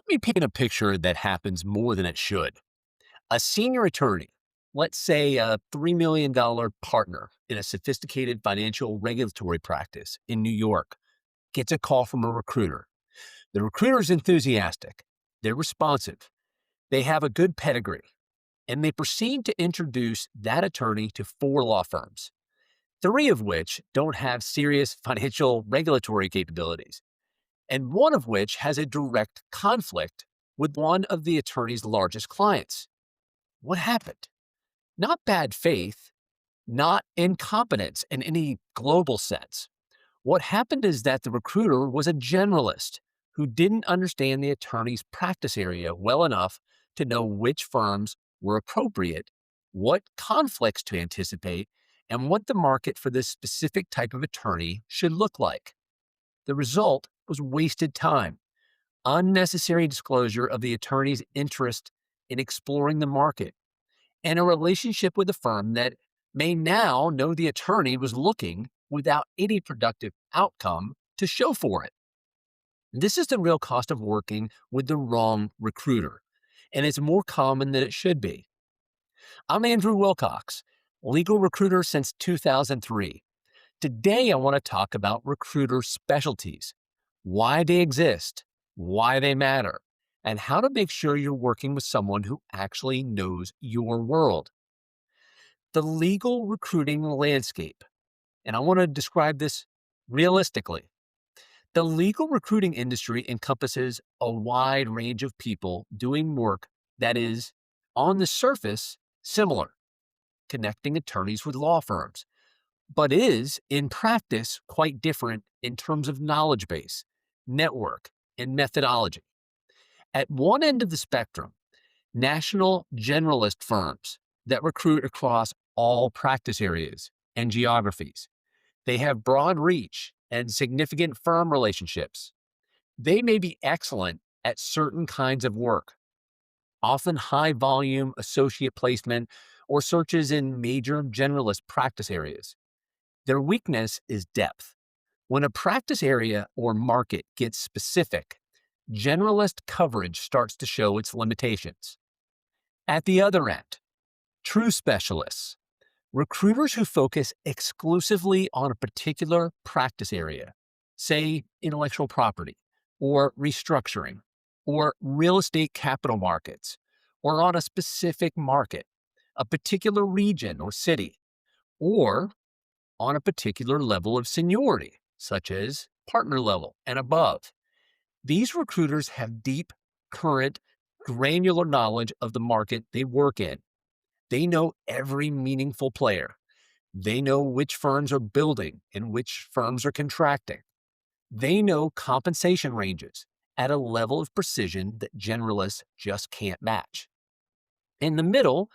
Let me paint a picture that happens more than it should. A senior attorney, let's say a $3 million partner in a sophisticated financial regulatory practice in New York, gets a call from a recruiter. The recruiter is enthusiastic, they're responsive, they have a good pedigree, and they proceed to introduce that attorney to four law firms, three of which don't have serious financial regulatory capabilities, and one of which has a direct conflict with one of the attorney's largest clients. What happened? Not bad faith, not incompetence in any global sense. What happened is that the recruiter was a generalist who didn't understand the attorney's practice area well enough to know which firms were appropriate, what conflicts to anticipate, and what the market for this specific type of attorney should look like. The result was wasted time, unnecessary disclosure of the attorney's interest in exploring the market, and a relationship with a firm that may now know the attorney was looking without any productive outcome to show for it. This is the real cost of working with the wrong recruiter, and it's more common than it should be. I'm Andrew Wilcox, legal recruiter since 2003. Today, I want to talk about recruiter specialties, why they exist, why they matter, and how to make sure you're working with someone who actually knows your world. The legal recruiting landscape, and I want to describe this realistically. The legal recruiting industry encompasses a wide range of people doing work that is, on the surface, similar, connecting attorneys with law firms, but is, in practice, quite different in terms of knowledge base, network, and methodology. At one end of the spectrum, national generalist firms that recruit across all practice areas and geographies. They have broad reach and significant firm relationships. They may be excellent at certain kinds of work, often high volume associate placement or searches in major generalist practice areas. Their weakness is depth. When a practice area or market gets specific, generalist coverage starts to show its limitations. At the other end, true specialists, recruiters who focus exclusively on a particular practice area, say intellectual property, or restructuring, or real estate capital markets, or on a specific market, a particular region or city, or on a particular level of seniority, such as partner level and above. These recruiters have deep, current, granular knowledge of the market they work in. They know every meaningful player. They know which firms are building and which firms are contracting. They know compensation ranges at a level of precision that generalists just can't match. In the middle,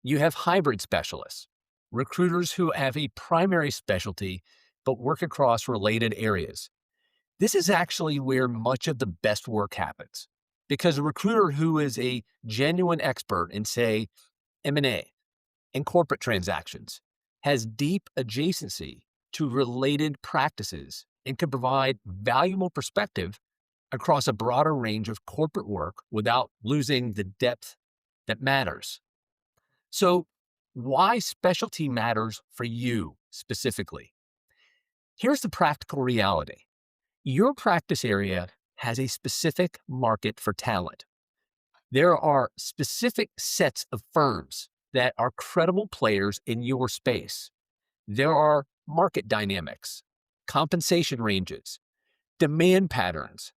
you have hybrid specialists, recruiters who have a primary specialty but work across related areas. This is actually where much of the best work happens, because a recruiter who is a genuine expert in, say, M&A and corporate transactions has deep adjacency to related practices and can provide valuable perspective across a broader range of corporate work without losing the depth that matters. So, why specialty matters for you specifically? Here's the practical reality. Your practice area has a specific market for talent. There are specific sets of firms that are credible players in your space. There are market dynamics, compensation ranges, demand patterns,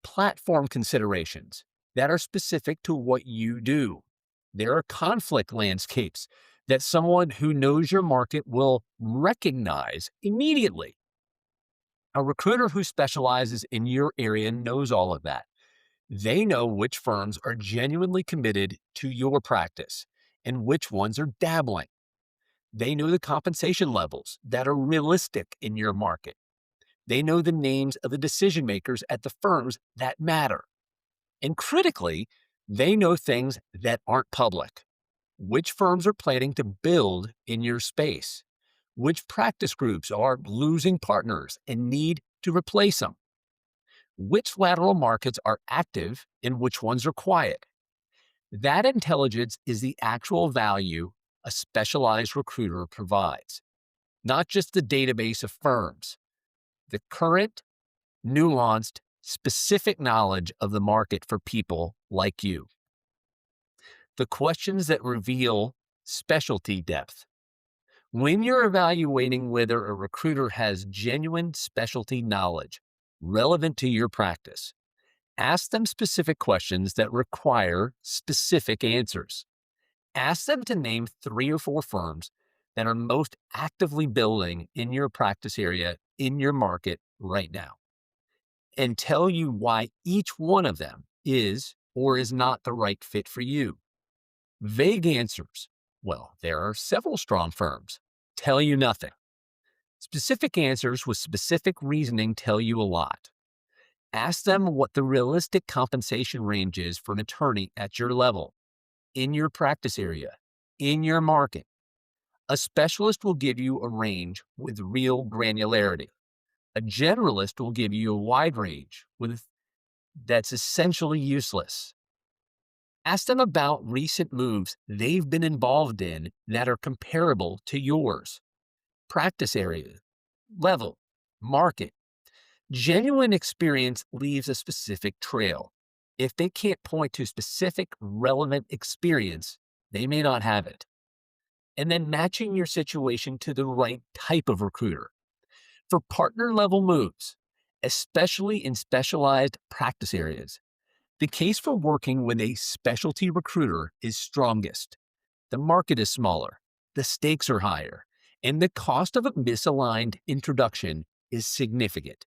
platform considerations that are specific to what you do. There are conflict landscapes that someone who knows your market will recognize immediately. A recruiter who specializes in your area knows all of that. They know which firms are genuinely committed to your practice and which ones are dabbling. They know the compensation levels that are realistic in your market. They know the names of the decision makers at the firms that matter. And critically, they know things that aren't public. Which firms are planning to build in your space? Which practice groups are losing partners and need to replace them? which lateral markets are active and which ones are quiet. That intelligence is the actual value a specialized recruiter provides, not just the database of firms. The current, nuanced, specific knowledge of the market for people like you. The questions that reveal specialty depth. When you're evaluating whether a recruiter has genuine specialty knowledge relevant to your practice, ask them specific questions that require specific answers. Ask them to name 3 or 4 firms that are most actively building in your practice area, in your market right now, and tell you why each one of them is or is not the right fit for you. Vague answers, well, there are several strong firms, tell you nothing. Specific answers with specific reasoning tell you a lot. Ask them what the realistic compensation range is for an attorney at your level, in your practice area, in your market. A specialist will give you a range with real granularity. A generalist will give you a wide range that's essentially useless. Ask them about recent moves they've been involved in that are comparable to yours. Practice area, level, market. Genuine experience leaves a specific trail. If they can't point to specific, relevant experience, they may not have it. And then matching your situation to the right type of recruiter. For partner level moves, especially in specialized practice areas, the case for working with a specialty recruiter is strongest. The market is smaller, the stakes are higher, and the cost of a misaligned introduction is significant.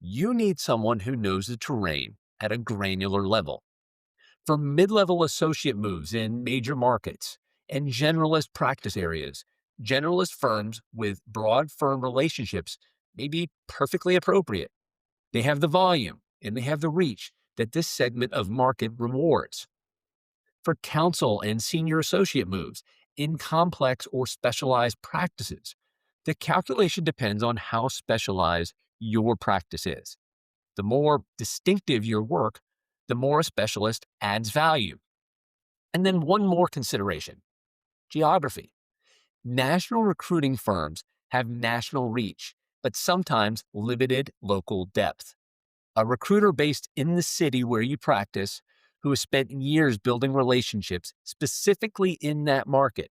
You need someone who knows the terrain at a granular level. For mid-level associate moves in major markets and generalist practice areas, generalist firms with broad firm relationships may be perfectly appropriate. They have the volume and they have the reach that this segment of market rewards. For counsel and senior associate moves in complex or specialized practices, the calculation depends on how specialized your practice is. The more distinctive your work, the more a specialist adds value. And then one more consideration: geography. National recruiting firms have national reach, but sometimes limited local depth. A recruiter based in the city where you practice, who has spent years building relationships specifically in that market,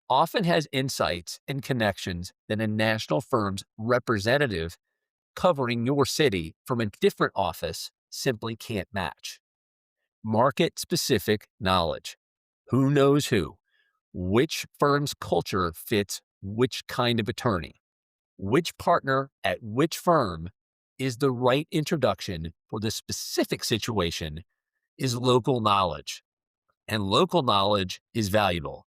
often has insights and connections that a national firm's representative covering your city from a different office simply can't match. Market specific knowledge. Who knows who? Which firm's culture fits which kind of attorney? Which partner at which firm is the right introduction for the specific situation is local knowledge. And local knowledge is valuable.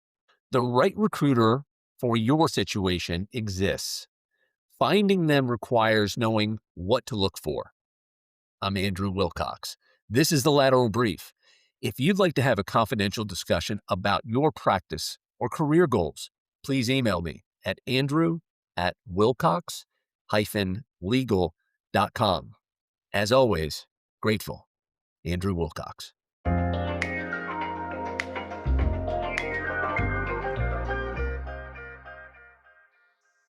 The right recruiter for your situation exists. Finding them requires knowing what to look for. I'm Andrew Wilcox. This is the Lateral Brief. If you'd like to have a confidential discussion about your practice or career goals, please email me at andrew@wilcox-legal.com. As always, grateful. Andrew Wilcox.